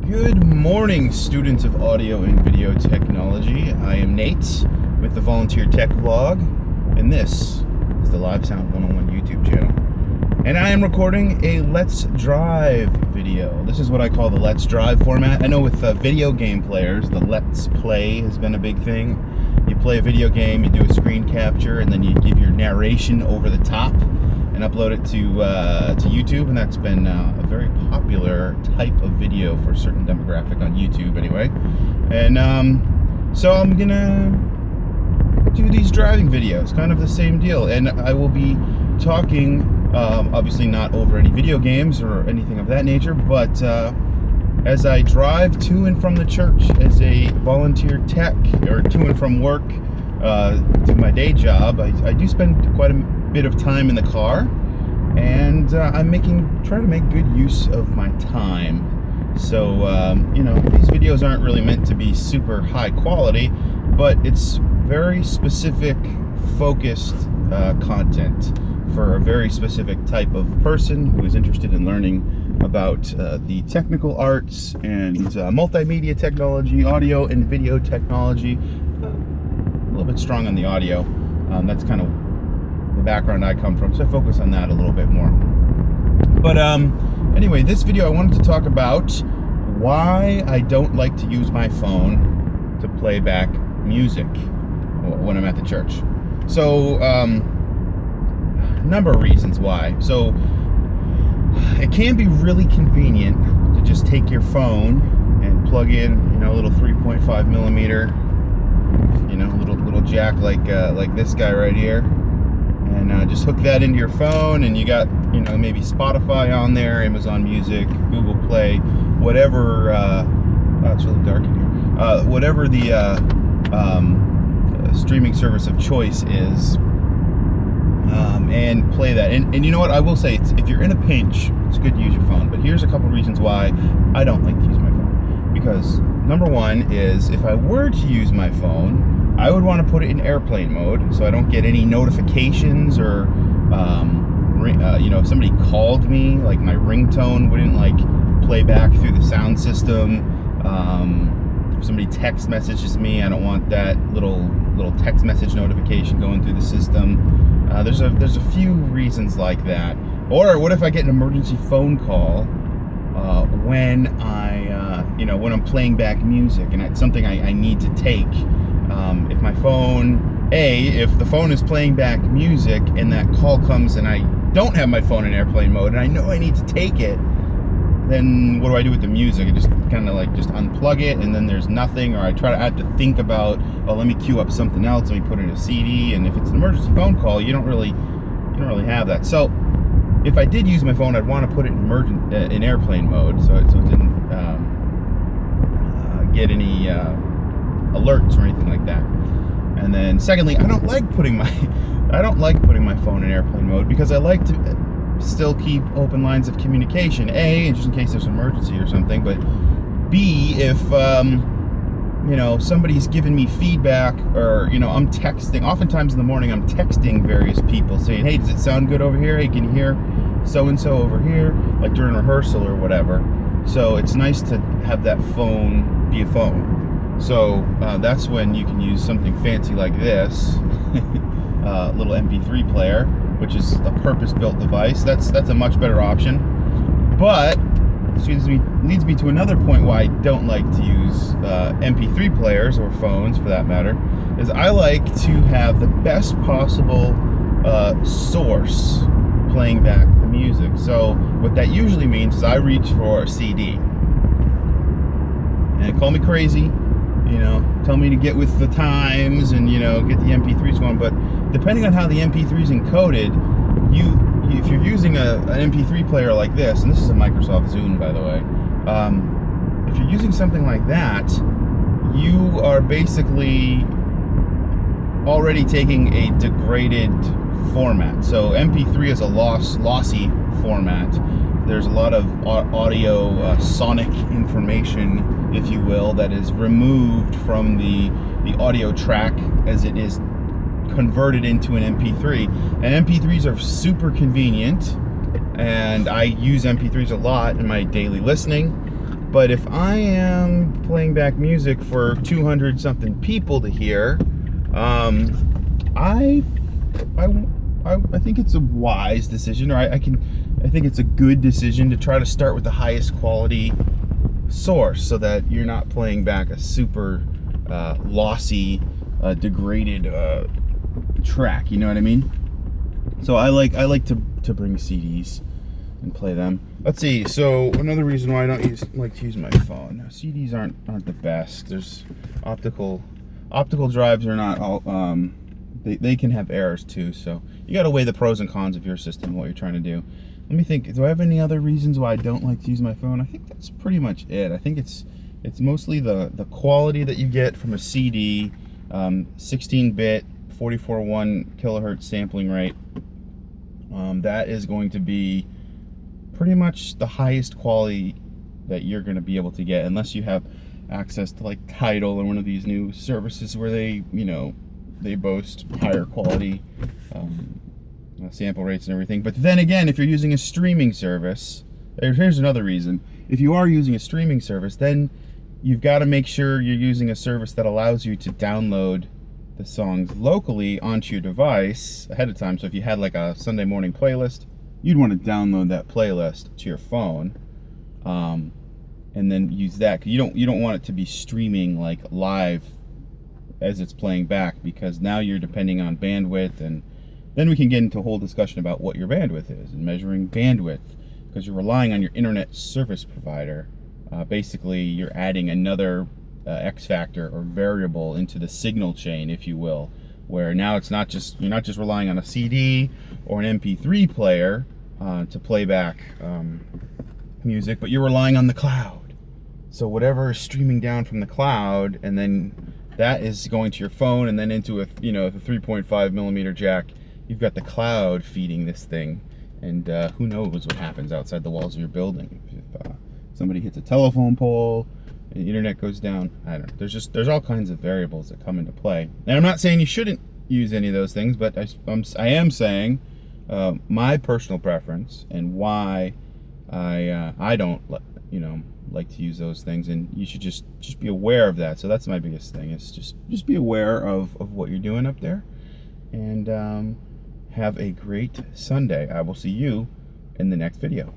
Good morning, students of audio and video technology. I am Nate with the Volunteer Tech Vlog, and this is the Live Sound 101 YouTube channel. And I am recording a Let's Drive video. This is what I call the Let's Drive format. I know with video game players, the Let's Play has been a big thing. You play a video game, you do a screen capture, and then you give your narration over the top and upload it to YouTube, and that's been a very popular type of video for a certain demographic on YouTube anyway. And so I'm gonna do these driving videos, kind of the same deal, and I will be talking, obviously not over any video games or anything of that nature, but as I drive to and from the church as a volunteer tech, or to and from work to my day job, I do spend quite a bit of time in the car, and I'm trying to make good use of my time. So these videos aren't really meant to be super high quality, but it's very specific, focused content for a very specific type of person who is interested in learning about the technical arts and multimedia technology, audio and video technology. A little bit strong on the audio. That's kind of the background I come from, so I focus on that a little bit more. But anyway, this video I wanted to talk about why I don't like to use my phone to play back music when I'm at the church. So number of reasons why. So it can be really convenient to just take your phone and plug in, a little 3.5 millimeter, little jack like this guy right here, and just hook that into your phone, and you got maybe Spotify on there, Amazon Music, Google Play, whatever. It's really dark in here. Whatever the streaming service of choice is. And play that. And you know what, I will say, if you're in a pinch, it's good to use your phone. But here's a couple reasons why I don't like to use my phone. Because number one is, if I were to use my phone, I would want to put it in airplane mode so I don't get any notifications, or if somebody called me, like my ringtone wouldn't play back through the sound system. If somebody text messages me, I don't want that little text message notification going through the system. There's a few reasons like that. Or what if I get an emergency phone call when when I'm playing back music and it's something I need to take? If my phone, if the phone is playing back music and that call comes and I don't have my phone in airplane mode and I know I need to take it, then what do I do with the music? I just kind of just unplug it, and then there's nothing, or I have to think about, let me queue up something else, let me put in a CD. And if it's an emergency phone call, you don't really have that. So if I did use my phone, I'd want to put it in airplane mode, so it didn't get any alerts or anything like that. And then secondly, I don't like putting my phone in airplane mode, because I like to still keep open lines of communication. Just in case there's an emergency or something, but B, if somebody's giving me feedback, or I'm texting. Oftentimes in the morning, I'm texting various people saying, hey, does it sound good over here? Hey, can you hear so and so over here? Like during rehearsal or whatever. So it's nice to have that phone be a phone. So that's when you can use something fancy like this, little MP3 player, which is a purpose-built device. That's a much better option. But this leads me to another point why I don't like to use MP3 players, or phones for that matter, is I like to have the best possible source playing back the music. So what that usually means is I reach for a CD. And call me crazy, tell me to get with the times and, get the MP3s going, but depending on how the MP3 is encoded, if you're using an MP3 player like this, and this is a Microsoft Zune, by the way, if you're using something like that, you are basically already taking a degraded format. So MP3 is a lossy format. There's a lot of audio, sonic information, if you will, that is removed from the audio track as it is converted into an MP3. And MP3s are super convenient, and I use MP3s a lot in my daily listening. But if I am playing back music for 200 something people to hear, I think it's a wise decision, or I think it's a good decision to try to start with the highest quality source, so that you're not playing back a super lossy, degraded track. You know what I mean? So I like to bring CDs and play them. Let's see. So another reason why I don't like to use my phone. Now, CDs aren't the best. There's optical drives are not all. They can have errors too. So you got to weigh the pros and cons of your system and what you're trying to do. Let me think. Do I have any other reasons why I don't like to use my phone? I think that's pretty much it. I think it's mostly the quality that you get from a CD, 16-bit, 44.1 kilohertz sampling rate. That is going to be pretty much the highest quality that you're going to be able to get, unless you have access to like Tidal or one of these new services where they boast higher quality sample rates and everything. But then again, if you're using a streaming service, here's another reason. If you are using a streaming service, then you've got to make sure you're using a service that allows you to download the songs locally onto your device ahead of time. So if you had like a Sunday morning playlist, you'd want to download that playlist to your phone, and then use that. 'Cause you don't want it to be streaming like live as it's playing back, because now you're depending on bandwidth, and then we can get into a whole discussion about what your bandwidth is and measuring bandwidth, because you're relying on your internet service provider. Basically, you're adding another X factor or variable into the signal chain, if you will, where now you're not just relying on a CD or an MP3 player to play back music, but you're relying on the cloud. So whatever is streaming down from the cloud, and then that is going to your phone, and then into the 3.5 millimeter jack. You've got the cloud feeding this thing, and who knows what happens outside the walls of your building. If somebody hits a telephone pole, and the internet goes down, I don't know. There's all kinds of variables that come into play. And I'm not saying you shouldn't use any of those things, but I am saying my personal preference and why I don't like to use those things, and you should just be aware of that. So that's my biggest thing, is just be aware of what you're doing up there, and have a great Sunday. I will see you in the next video.